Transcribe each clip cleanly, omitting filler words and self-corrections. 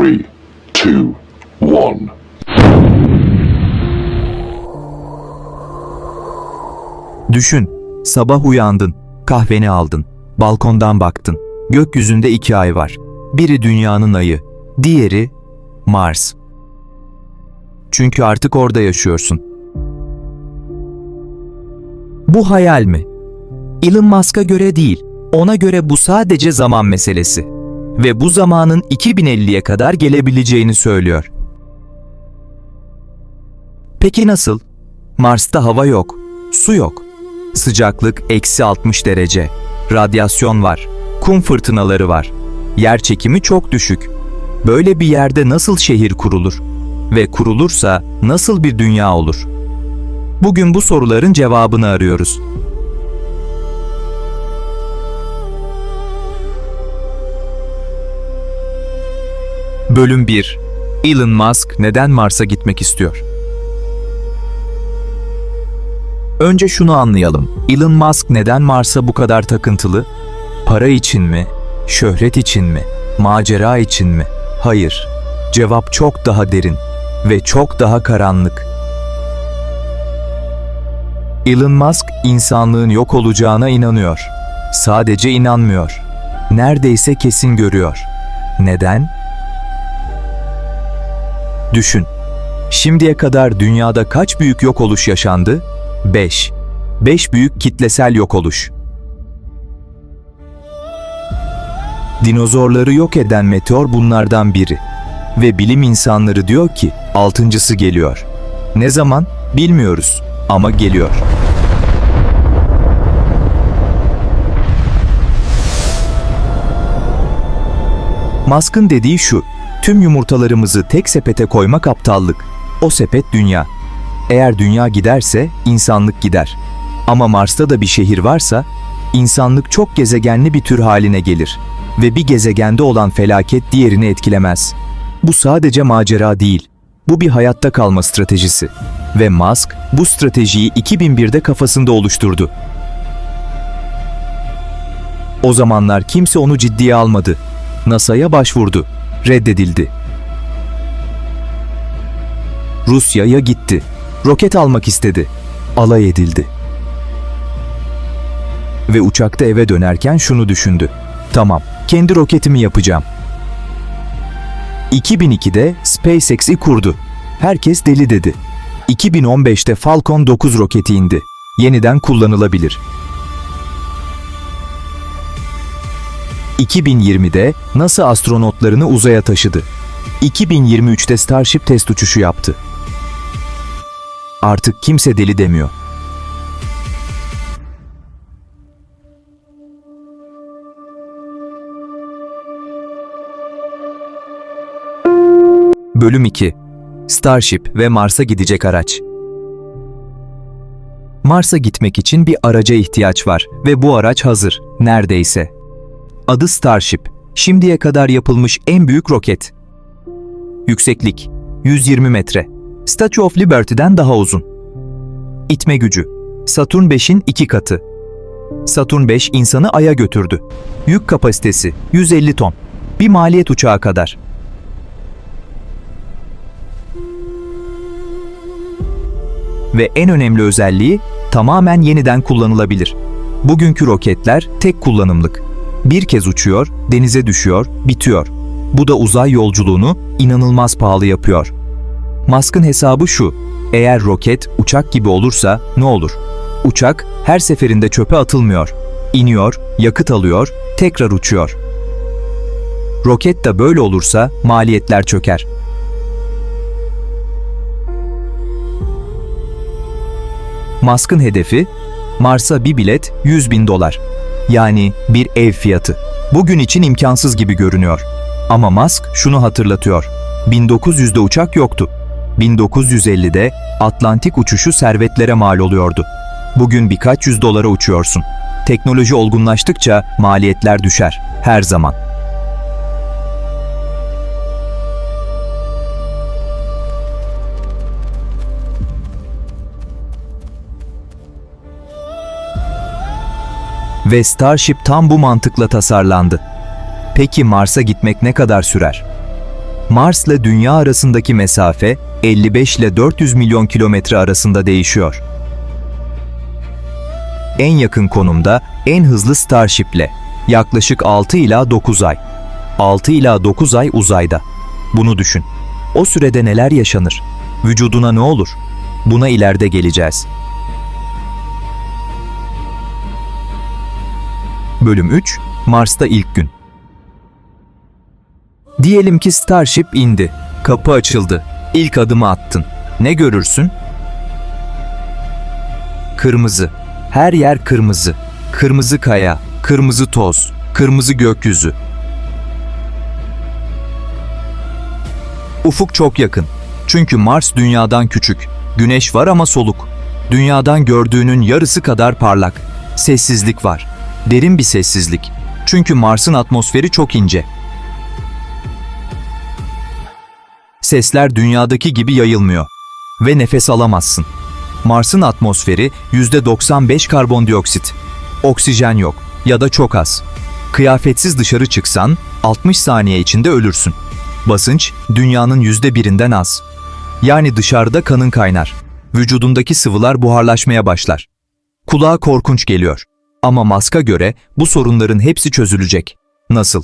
3, 2, 1. Düşün, sabah uyandın, kahveni aldın, balkondan baktın. Gökyüzünde 2 ay var. Biri dünyanın ayı, diğeri Mars. Çünkü artık orada yaşıyorsun. Bu hayal mi? Elon Musk'a göre değil, ona göre bu sadece zaman meselesi. Ve bu zamanın 2050'ye kadar gelebileceğini söylüyor. Peki nasıl? Mars'ta hava yok, su yok. Sıcaklık -60 derece, radyasyon var, kum fırtınaları var. Yer çekimi çok düşük. Böyle bir yerde nasıl şehir kurulur? Ve kurulursa nasıl bir dünya olur? Bugün bu soruların cevabını arıyoruz. Bölüm 1. Elon Musk neden Mars'a gitmek istiyor? Önce şunu anlayalım. Elon Musk neden Mars'a bu kadar takıntılı? Para için mi? Şöhret için mi? Macera için mi? Hayır. Cevap çok daha derin ve çok daha karanlık. Elon Musk insanlığın yok olacağına inanıyor. Sadece inanmıyor. Neredeyse kesin görüyor. Neden? Düşün. Şimdiye kadar dünyada kaç büyük yok oluş yaşandı? 5. 5 büyük kitlesel yok oluş. Dinozorları yok eden meteor bunlardan biri. Ve bilim insanları diyor ki 6.'sı geliyor. Ne zaman? Bilmiyoruz ama geliyor. Musk'ın dediği şu: tüm yumurtalarımızı tek sepete koymak aptallık. O sepet dünya. Eğer dünya giderse insanlık gider. Ama Mars'ta da bir şehir varsa insanlık çok gezegenli bir tür haline gelir ve bir gezegende olan felaket diğerini etkilemez. Bu sadece macera değil. Bu bir hayatta kalma stratejisi. Ve Musk bu stratejiyi 2001'de kafasında oluşturdu. O zamanlar kimse onu ciddiye almadı. NASA'ya başvurdu. Reddedildi. Rusya'ya gitti. Roket almak istedi. Alay edildi. Ve uçakta eve dönerken şunu düşündü: tamam, kendi roketimi yapacağım. 2002'de SpaceX'i kurdu. Herkes deli dedi. 2015'te Falcon 9 roketi indi. Yeniden kullanılabilir. 2020'de NASA astronotlarını uzaya taşıdı. 2023'te Starship test uçuşu yaptı. Artık kimse deli demiyor. Bölüm 2. Starship ve Mars'a gidecek araç. Mars'a gitmek için bir araca ihtiyaç var ve bu araç hazır, neredeyse. Adı Starship, şimdiye kadar yapılmış en büyük roket. Yükseklik 120 metre, Statue of Liberty'den daha uzun. İtme gücü, Saturn 5'in 2 katı. Saturn 5 insanı Ay'a götürdü. Yük kapasitesi 150 ton, bir maliyet uçağı kadar. Ve en önemli özelliği, tamamen yeniden kullanılabilir. Bugünkü roketler tek kullanımlık. Bir kez uçuyor, denize düşüyor, bitiyor. Bu da uzay yolculuğunu inanılmaz pahalı yapıyor. Musk'ın hesabı şu: eğer roket uçak gibi olursa ne olur? Uçak her seferinde çöpe atılmıyor. İniyor, yakıt alıyor, tekrar uçuyor. Roket de böyle olursa maliyetler çöker. Musk'ın hedefi, Mars'a bir bilet $100.000. Yani bir ev fiyatı. Bugün için imkansız gibi görünüyor. Ama Musk şunu hatırlatıyor: 1900'de uçak yoktu. 1950'de Atlantik uçuşu servetlere mal oluyordu. Bugün birkaç $100 uçuyorsun. Teknoloji olgunlaştıkça maliyetler düşer. Her zaman. Ve Starship tam bu mantıkla tasarlandı. Peki Mars'a gitmek ne kadar sürer? Mars ile Dünya arasındaki mesafe 55 ile 400 milyon kilometre arasında değişiyor. En yakın konumda en hızlı Starship ile yaklaşık 6 ila 9 ay. 6 ila 9 ay uzayda. Bunu düşün. O sürede neler yaşanır? Vücuduna ne olur? Buna ileride geleceğiz. Bölüm 3. Mars'ta ilk gün. Diyelim ki Starship indi. Kapı açıldı. İlk adımı attın. Ne görürsün? Kırmızı. Her yer kırmızı. Kırmızı kaya, kırmızı toz, kırmızı gökyüzü. Ufuk çok yakın. Çünkü Mars Dünya'dan küçük. Güneş var ama soluk. Dünyadan gördüğünün yarısı kadar parlak. Sessizlik var. Derin bir sessizlik. Çünkü Mars'ın atmosferi çok ince. Sesler dünyadaki gibi yayılmıyor. Ve nefes alamazsın. Mars'ın atmosferi %95 karbondioksit. Oksijen yok ya da çok az. Kıyafetsiz dışarı çıksan 60 saniye içinde ölürsün. Basınç dünyanın %1'inden az. Yani dışarıda kanın kaynar. Vücudundaki sıvılar buharlaşmaya başlar. Kulağa korkunç geliyor. Ama Musk'a göre bu sorunların hepsi çözülecek. Nasıl?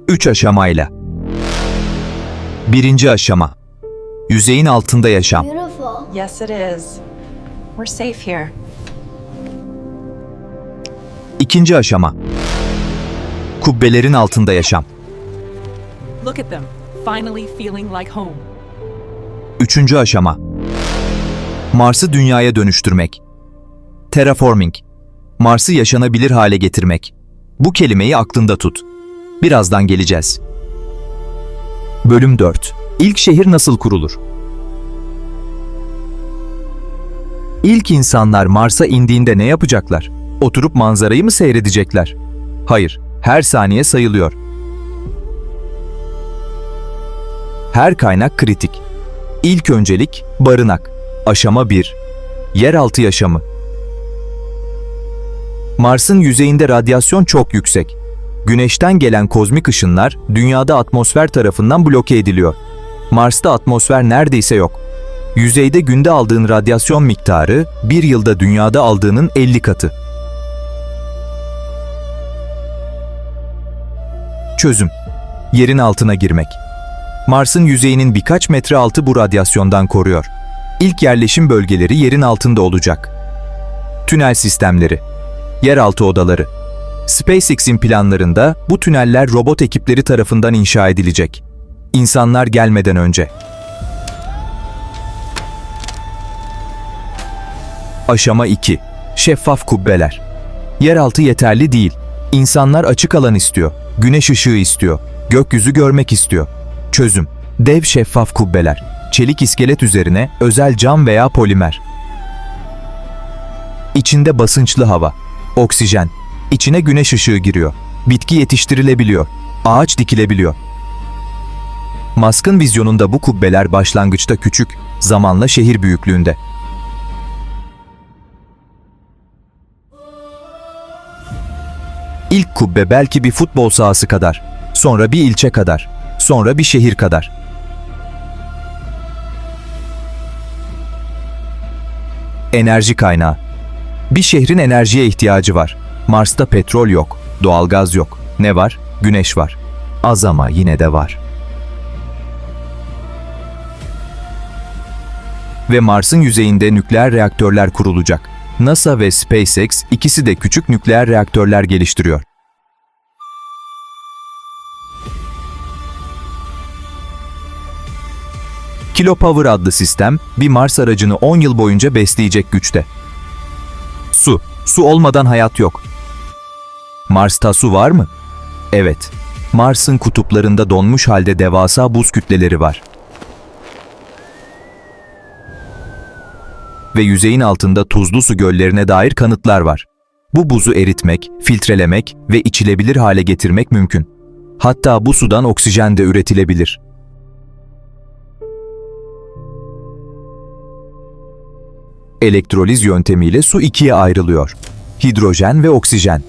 3 aşamayla. 1. aşama. Yüzeyin altında yaşam. Beautiful. Yes, it is. We're safe here. 2. aşama. Kubbelerin altında yaşam. Look at them, finally feeling like home. 3. aşama. Mars'ı dünyaya dönüştürmek. Terraforming. Mars'ı yaşanabilir hale getirmek. Bu kelimeyi aklında tut. Birazdan geleceğiz. Bölüm 4. İlk şehir nasıl kurulur? İlk insanlar Mars'a indiğinde ne yapacaklar? Oturup manzarayı mı seyredecekler? Hayır, her saniye sayılıyor. Her kaynak kritik. İlk öncelik barınak. Aşama 1. Yeraltı yaşamı. Mars'ın yüzeyinde radyasyon çok yüksek. Güneşten gelen kozmik ışınlar dünyada atmosfer tarafından bloke ediliyor. Mars'ta atmosfer neredeyse yok. Yüzeyde günde aldığın radyasyon miktarı bir yılda dünyada aldığının 50 katı. Çözüm. Yerin altına girmek. Mars'ın yüzeyinin birkaç metre altı bu radyasyondan koruyor. İlk yerleşim bölgeleri yerin altında olacak. Tünel sistemleri. Yeraltı odaları. SpaceX'in planlarında bu tüneller robot ekipleri tarafından inşa edilecek. İnsanlar gelmeden önce. Aşama 2. Şeffaf kubbeler. Yeraltı yeterli değil. İnsanlar açık alan istiyor. Güneş ışığı istiyor. Gökyüzü görmek istiyor. Çözüm. Dev şeffaf kubbeler. Çelik iskelet üzerine özel cam veya polimer. İçinde basınçlı hava. Oksijen. İçine güneş ışığı giriyor. Bitki yetiştirilebiliyor. Ağaç dikilebiliyor. Musk'ın vizyonunda bu kubbeler başlangıçta küçük, zamanla şehir büyüklüğünde. İlk kubbe belki bir futbol sahası kadar, sonra bir ilçe kadar, sonra bir şehir kadar. Enerji kaynağı. Bir şehrin enerjiye ihtiyacı var. Mars'ta petrol yok, doğalgaz yok. Ne var? Güneş var. Az ama yine de var. Ve Mars'ın yüzeyinde nükleer reaktörler kurulacak. NASA ve SpaceX ikisi de küçük nükleer reaktörler geliştiriyor. Kilopower adlı sistem, bir Mars aracını 10 yıl boyunca besleyecek güçte. Su. Su olmadan hayat yok. Mars'ta su var mı? Evet. Mars'ın kutuplarında donmuş halde devasa buz kütleleri var. Ve yüzeyin altında tuzlu su göllerine dair kanıtlar var. Bu buzu eritmek, filtrelemek ve içilebilir hale getirmek mümkün. Hatta bu sudan oksijen de üretilebilir. Elektroliz yöntemiyle su ikiye ayrılıyor. Hidrojen ve oksijen.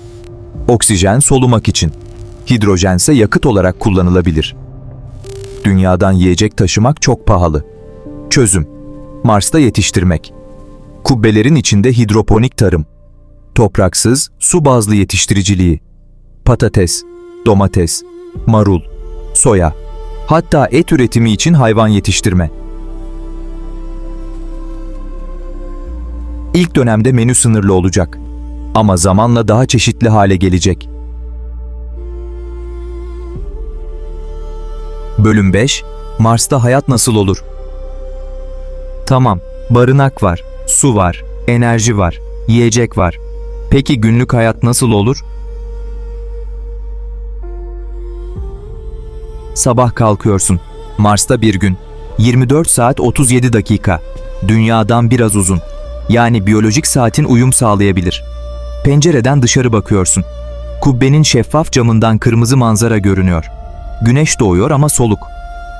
Oksijen solumak için. Hidrojense yakıt olarak kullanılabilir. Dünyadan yiyecek taşımak çok pahalı. Çözüm: Mars'ta yetiştirmek. Kubbelerin içinde hidroponik tarım. Topraksız, su bazlı yetiştiriciliği. Patates, domates, marul, soya, hatta et üretimi için hayvan yetiştirme. İlk dönemde menü sınırlı olacak ama zamanla daha çeşitli hale gelecek. Bölüm 5: Mars'ta hayat nasıl olur? Tamam, barınak var, su var, enerji var, yiyecek var. Peki günlük hayat nasıl olur? Sabah kalkıyorsun. Mars'ta bir gün. 24 saat 37 dakika. Dünyadan biraz uzun. Yani biyolojik saatin uyum sağlayabilir. Pencereden dışarı bakıyorsun. Kubbenin şeffaf camından kırmızı manzara görünüyor. Güneş doğuyor ama soluk.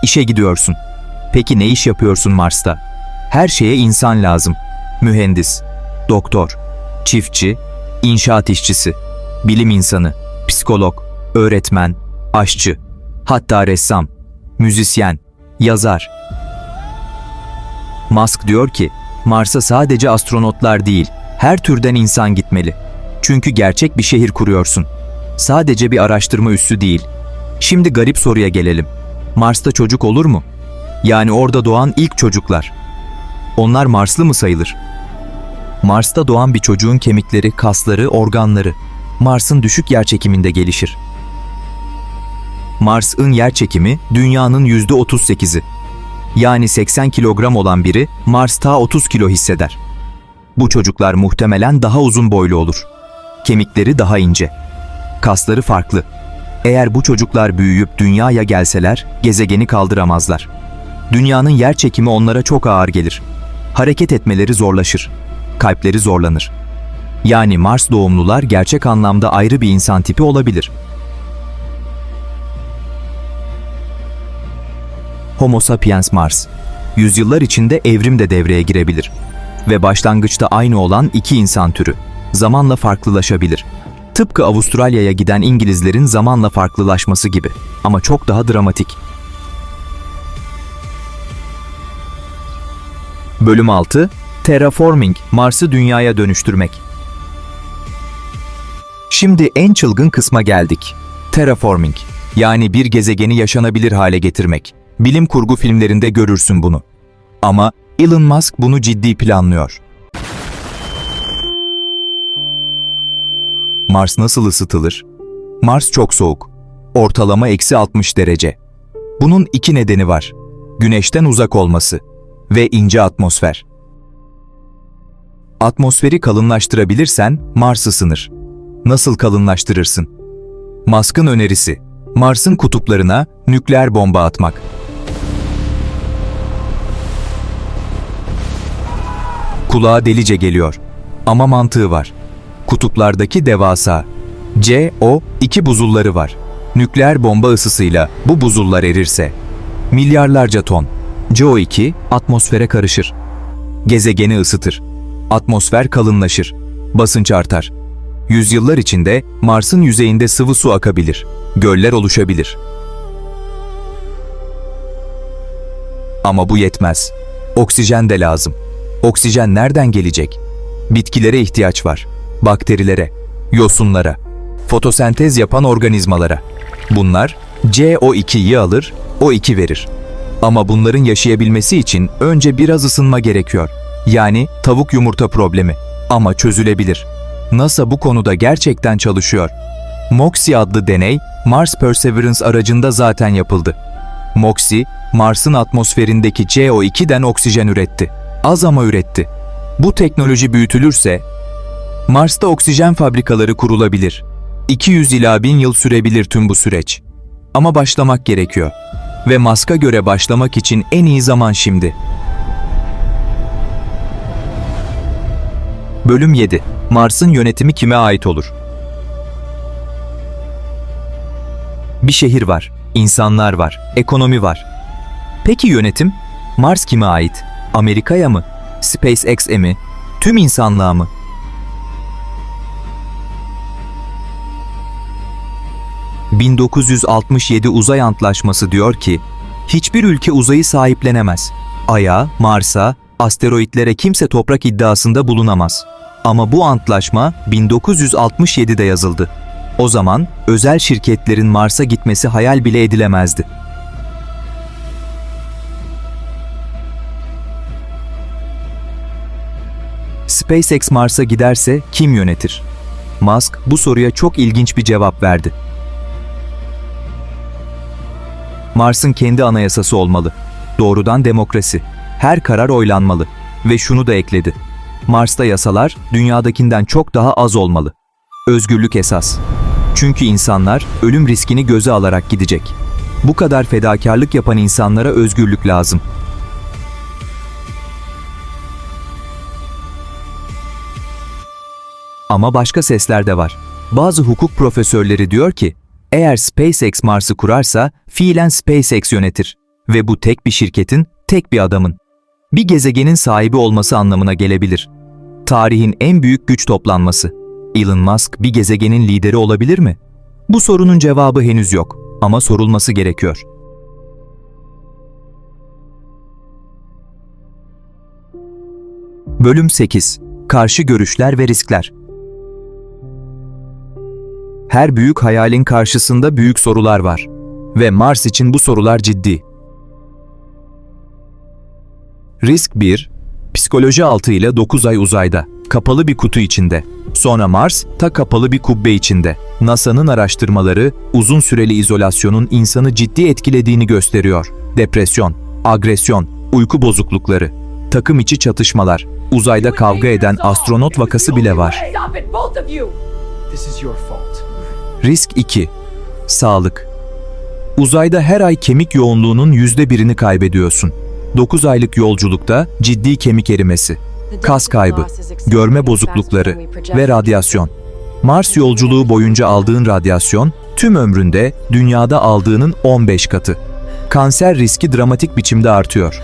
İşe gidiyorsun. Peki ne iş yapıyorsun Mars'ta? Her şeye insan lazım. Mühendis, doktor, çiftçi, inşaat işçisi, bilim insanı, psikolog, öğretmen, aşçı, hatta ressam, müzisyen, yazar. Musk diyor ki, Mars'a sadece astronotlar değil, her türden insan gitmeli. Çünkü gerçek bir şehir kuruyorsun. Sadece bir araştırma üssü değil. Şimdi garip soruya gelelim. Mars'ta çocuk olur mu? Yani orada doğan ilk çocuklar. Onlar Marslı mı sayılır? Mars'ta doğan bir çocuğun kemikleri, kasları, organları Mars'ın düşük yerçekiminde gelişir. Mars'ın yerçekimi Dünya'nın %38'i. Yani 80 kilogram olan biri Mars'ta 30 kilo hisseder. Bu çocuklar muhtemelen daha uzun boylu olur. Kemikleri daha ince. Kasları farklı. Eğer bu çocuklar büyüyüp Dünya'ya gelseler gezegeni kaldıramazlar. Dünyanın yerçekimi onlara çok ağır gelir. Hareket etmeleri zorlaşır. Kalpleri zorlanır. Yani Mars doğumlular gerçek anlamda ayrı bir insan tipi olabilir. Homo sapiens Mars. Yüzyıllar içinde evrim de devreye girebilir. Ve başlangıçta aynı olan iki insan türü zamanla farklılaşabilir. Tıpkı Avustralya'ya giden İngilizlerin zamanla farklılaşması gibi. Ama çok daha dramatik. Bölüm 6: Terraforming, Mars'ı dünyaya dönüştürmek. Şimdi en çılgın kısma geldik. Terraforming, yani bir gezegeni yaşanabilir hale getirmek. Bilim kurgu filmlerinde görürsün bunu. Ama Elon Musk bunu ciddi planlıyor. Mars nasıl ısıtılır? Mars çok soğuk. Ortalama -60 derece. Bunun iki nedeni var. Güneşten uzak olması ve ince atmosfer. Atmosferi kalınlaştırabilirsen Mars ısınır. Nasıl kalınlaştırırsın? Musk'ın önerisi: Mars'ın kutuplarına nükleer bomba atmak. Kulağa delice geliyor ama mantığı var. Kutuplardaki devasa CO2 buzulları var. Nükleer bomba ısısıyla bu buzullar erirse milyarlarca ton CO2 atmosfere karışır. Gezegeni ısıtır. Atmosfer kalınlaşır. Basınç artar. Yüzyıllar içinde Mars'ın yüzeyinde sıvı su akabilir. Göller oluşabilir. Ama bu yetmez. Oksijen de lazım. Oksijen nereden gelecek? Bitkilere ihtiyaç var. Bakterilere, yosunlara, fotosentez yapan organizmalara. Bunlar CO2'yi alır, O2 verir. Ama bunların yaşayabilmesi için önce biraz ısınma gerekiyor. Yani tavuk yumurta problemi. Ama çözülebilir. NASA bu konuda gerçekten çalışıyor. MOXIE adlı deney, Mars Perseverance aracında zaten yapıldı. MOXIE, Mars'ın atmosferindeki CO2'den oksijen üretti. Az ama üretti. Bu teknoloji büyütülürse, Mars'ta oksijen fabrikaları kurulabilir. 200 ila 1000 yıl sürebilir tüm bu süreç. Ama başlamak gerekiyor. Ve Musk'a göre başlamak için en iyi zaman şimdi. Bölüm 7: Mars'ın yönetimi kime ait olur? Bir şehir var, insanlar var, ekonomi var. Peki yönetim? Mars kime ait? Amerika'ya mı? SpaceX'e mi? Tüm insanlığa mı? 1967 Uzay Antlaşması diyor ki, hiçbir ülke uzayı sahiplenemez. Ay'a, Mars'a, asteroitlere kimse toprak iddiasında bulunamaz. Ama bu antlaşma 1967'de yazıldı. O zaman özel şirketlerin Mars'a gitmesi hayal bile edilemezdi. SpaceX Mars'a giderse kim yönetir? Musk bu soruya çok ilginç bir cevap verdi. Mars'ın kendi anayasası olmalı. Doğrudan demokrasi. Her karar oylanmalı. Ve şunu da ekledi. Mars'ta yasalar dünyadakinden çok daha az olmalı. Özgürlük esas. Çünkü insanlar ölüm riskini göze alarak gidecek. Bu kadar fedakarlık yapan insanlara özgürlük lazım. Ama başka sesler de var. Bazı hukuk profesörleri diyor ki, eğer SpaceX Mars'ı kurarsa fiilen SpaceX yönetir. Ve bu tek bir şirketin, tek bir adamın. Bir gezegenin sahibi olması anlamına gelebilir. Tarihin en büyük güç toplanması. Elon Musk bir gezegenin lideri olabilir mi? Bu sorunun cevabı henüz yok ama sorulması gerekiyor. Bölüm 8. Karşı görüşler ve riskler. Her büyük hayalin karşısında büyük sorular var. Ve Mars için bu sorular ciddi. Risk 1. Psikoloji 6 ile 9 ay uzayda, kapalı bir kutu içinde. Sonra Mars, ta kapalı bir kubbe içinde. NASA'nın araştırmaları, uzun süreli izolasyonun insanı ciddi etkilediğini gösteriyor. Depresyon, agresyon, uyku bozuklukları, takım içi çatışmalar, uzayda kavga eden astronot vakası bile var. Risk 2. Sağlık. Uzayda her ay kemik yoğunluğunun %1'ini kaybediyorsun. 9 aylık yolculukta ciddi kemik erimesi, kas kaybı, görme bozuklukları ve radyasyon. Mars yolculuğu boyunca aldığın radyasyon, tüm ömründe dünyada aldığının 15 katı. Kanser riski dramatik biçimde artıyor.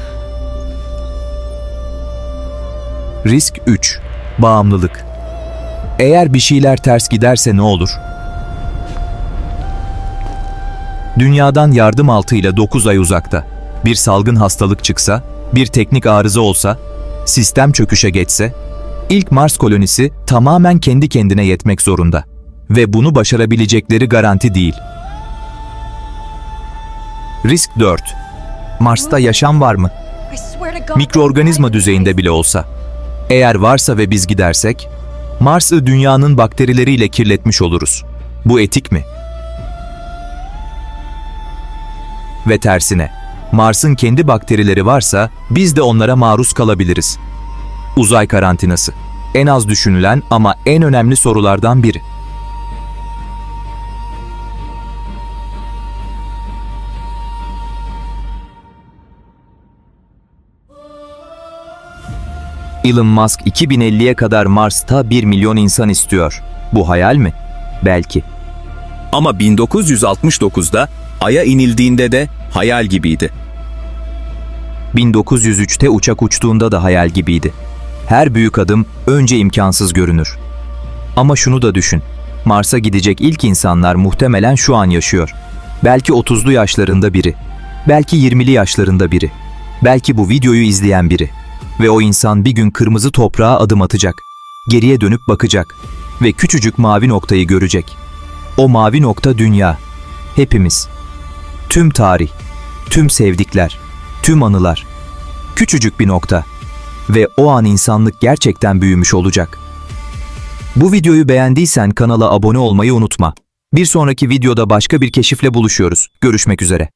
Risk 3. Bağımlılık. Eğer bir şeyler ters giderse ne olur? Dünyadan yardım altıyla 9 ay uzakta. Bir salgın hastalık çıksa, bir teknik arıza olsa, sistem çöküşe geçse, ilk Mars kolonisi tamamen kendi kendine yetmek zorunda. Ve bunu başarabilecekleri garanti değil. Risk 4. Mars'ta yaşam var mı? Mikroorganizma düzeyinde bile olsa. Eğer varsa ve biz gidersek, Mars'ı dünyanın bakterileriyle kirletmiş oluruz. Bu etik mi? Ve tersine, Mars'ın kendi bakterileri varsa biz de onlara maruz kalabiliriz. Uzay karantinası. En az düşünülen ama en önemli sorulardan biri. Elon Musk 2050'ye kadar Mars'ta 1 milyon insan istiyor. Bu hayal mi? Belki. Ama 1969'da Ay'a inildiğinde de hayal gibiydi. 1903'te uçak uçtuğunda da hayal gibiydi. Her büyük adım önce imkansız görünür. Ama şunu da düşün. Mars'a gidecek ilk insanlar muhtemelen şu an yaşıyor. Belki 30'lu yaşlarında biri. Belki 20'li yaşlarında biri. Belki bu videoyu izleyen biri. Ve o insan bir gün kırmızı toprağa adım atacak. Geriye dönüp bakacak. Ve küçücük mavi noktayı görecek. O mavi nokta dünya. Hepimiz. Tüm tarih. Tüm sevdikler. Tüm anılar. Küçücük bir nokta. Ve o an insanlık gerçekten büyümüş olacak. Bu videoyu beğendiysen kanala abone olmayı unutma. Bir sonraki videoda başka bir keşifle buluşuyoruz. Görüşmek üzere.